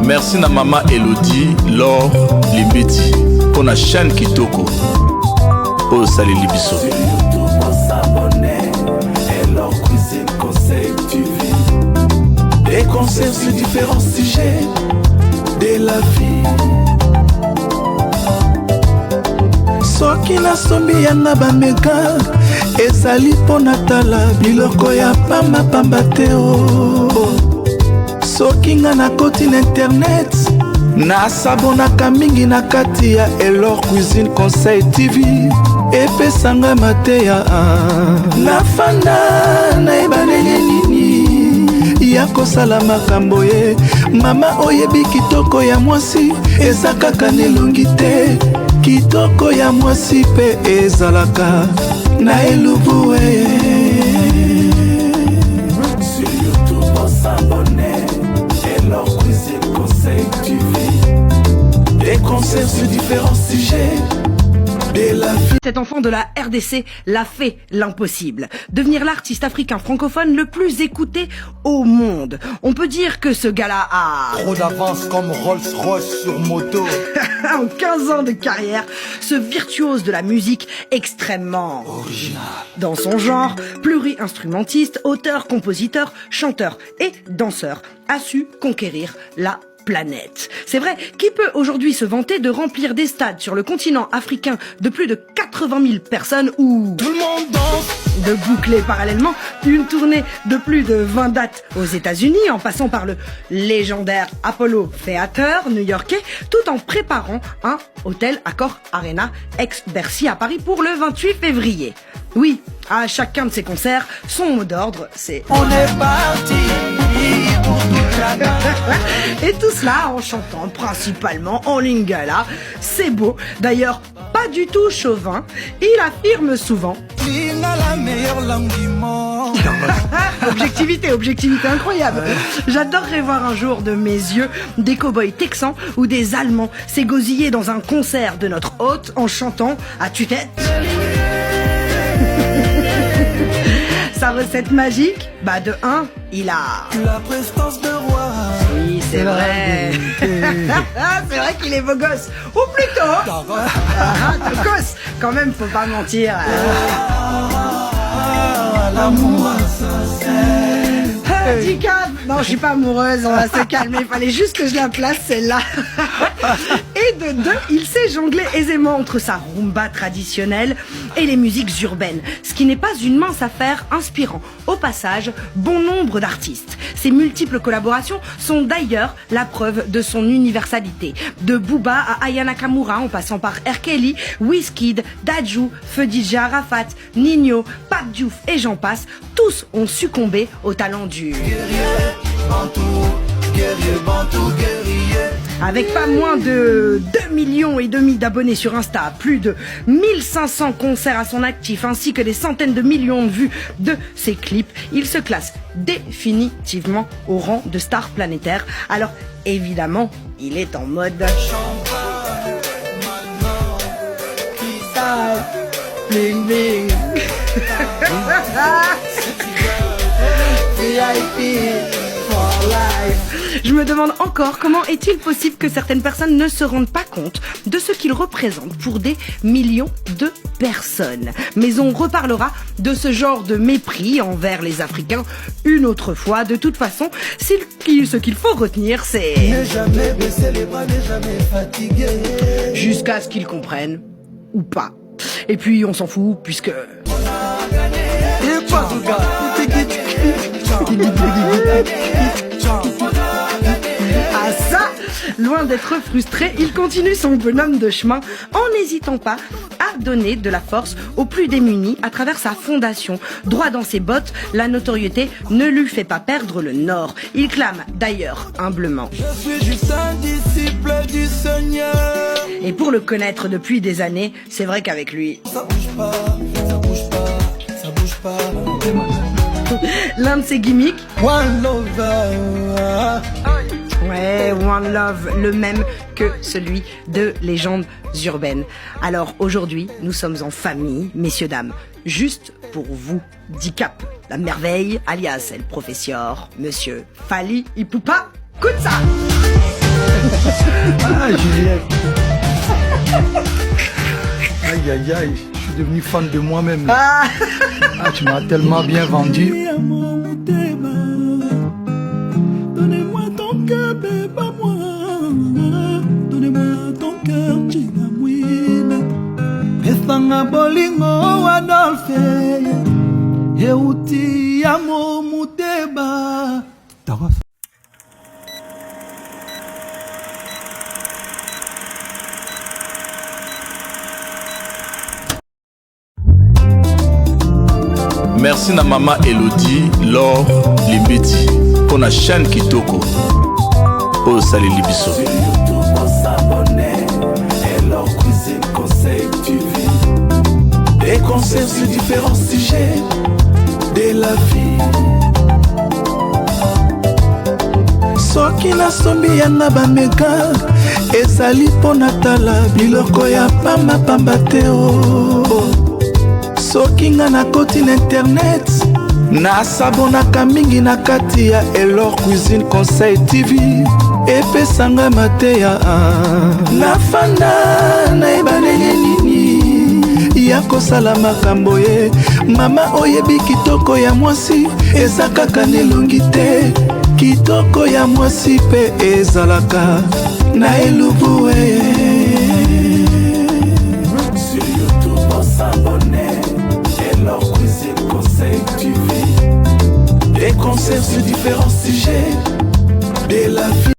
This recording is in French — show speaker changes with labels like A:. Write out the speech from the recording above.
A: Merci na maman Elodie, Laure, Limbeti, pour la chaîne Kitoko. Oh, salut Libiso.
B: Sur YouTube, on s'abonner. Et leur cuisine, conseil, tu vis. Des conseils sur différents sujets de la vie. Soki na sombi yanga bameka ezali mpo natala biloko ya pamba te o. Soki nga nakoti na internet nasabonaka mingi na kati ya Elor Cuisine Conseil TV epesanga mateya nafanda nayeba ndenge nini ya kosala makambo ye. Mama oyebi kitoko ya mwasi eza kaka nelongi te, kitoko ya mwasi pe ezalaka na elubu e. Sur YouTube on s'abonne Elor Cuisine Conseil TV. Des conseils sur différents sujets de la vie.
C: Cet enfant de la RDC l'a fait l'impossible. Devenir l'artiste africain francophone le plus écouté au monde. On peut dire que ce gars-là a...
D: trop d'avance comme Rolls-Royce sur moto.
C: En 15 ans de carrière, ce virtuose de la musique extrêmement
D: original
C: dans son genre, pluri-instrumentiste, auteur, compositeur, chanteur et danseur, a su conquérir la planète. C'est vrai, qui peut aujourd'hui se vanter de remplir des stades sur le continent africain de plus de 80 000 personnes ou
D: tout le monde danse,
C: de boucler parallèlement une tournée de plus de 20 dates aux États-Unis en passant par le légendaire Apollo Theater new-yorkais, tout en préparant un hôtel Accor Arena ex-Bercy à Paris pour le 28 février. Oui, à chacun de ses concerts, son mot d'ordre, c'est
B: on est parti pour toute la nuit.
C: Et tout cela en chantant principalement en lingala. C'est beau. D'ailleurs, pas du tout chauvin. Il affirme souvent
B: la meilleure langue du monde.
C: Objectivité incroyable. J'adorerais voir un jour de mes yeux des cow-boys texans ou des Allemands s'égosiller dans un concert de notre hôte en chantant à tue-tête. Sa recette magique, bah de 1, il a
B: la prestance de roi.
C: Oui, c'est vrai. C'est vrai qu'il est beau gosse. Ou plutôt gosse. Quand même, faut pas mentir.
B: L'amour sincère.
C: Handicap. Non, je suis pas amoureuse, on va se calmer. Il fallait juste que je la place, celle-là. Et de 2, il sait jongler aisément entre sa rumba traditionnelle et les musiques urbaines. Ce qui n'est pas une mince affaire, inspirant au passage bon nombre d'artistes. Ses multiples collaborations sont d'ailleurs la preuve de son universalité. De Booba à Aya Nakamura, en passant par R. Kelly, Wizkid, Dadju, Feu DJ Arafat, Nino, Pape Diouf et j'en passe, tous ont succombé au talent du avec pas moins de 2,5 millions d'abonnés sur Insta, plus de 1500 concerts à son actif, ainsi que des centaines de millions de vues de ses clips, il se classe définitivement au rang de star planétaire. Alors, évidemment, il est en mode bling bling. VIP for life. Je me demande encore comment est-il possible que certaines personnes ne se rendent pas compte de ce qu'il représente pour des millions de personnes. Mais on reparlera de ce genre de mépris envers les Africains une autre fois. De toute façon, ce qu'il faut retenir, c'est
B: ne jamais baisser les bras, ne jamais fatiguer.
C: Jusqu'à ce qu'ils comprennent ou pas. Et puis on s'en fout puisque ah ça, loin d'être frustré, il continue son bonhomme de chemin en n'hésitant pas à donner de la force aux plus démunis à travers sa fondation. Droit dans ses bottes, la notoriété ne lui fait pas perdre le nord. Il clame d'ailleurs humblement:
B: je suis juste un disciple du Seigneur.
C: Et pour le connaître depuis des années, c'est vrai qu'avec lui,
B: ça bouge pas, ça bouge pas, ça bouge pas.
C: l'un de ses gimmicks,
B: One Love.
C: ouais, One Love, le même que celui de Légendes urbaines. Alors aujourd'hui, nous sommes en famille, messieurs, dames, juste pour vous. Dicap, la merveille, alias El Professeur, Monsieur Fally Ipupa, écoute ça.
D: Ah, Juliette. Aïe, aïe, aïe. Je suis devenu fan de moi-même. Ah, tu m'as tellement bien vendu.
B: Donnez-moi ton cœur, bébé, moi. Donnez-moi ton cœur, Chinamouine. Pesanga bolingo Adolphe. Euti amo muteba.
A: Merci na mama Elodie, Laure, Limbeti, pour la chaîne Kitoko. Oh, salut Libiso.
B: Sur YouTube, on s'abonner. Et leur cuisine, conseil, tu vis. Des conseils sur différents sujets de la vie. Soki na sombi yanga bameka ezali mpo na tala biloko ya pamba te o. Soki nga nakoti na internet nasabonaka mingi na kati ya Elor Cuisine Conseil TV epesanga mateya nafanda nayeba ndenge nini ya kosala makambo ye. Mama oyebi kitoko ya mwasi eza kaka nelongi te, kitoko ya mwasi pe ezalaka na elubu e. Sur YouTube on s'abonner. Elor Cuisine Conseil TV. Des concerts sur différents sujets de la vie.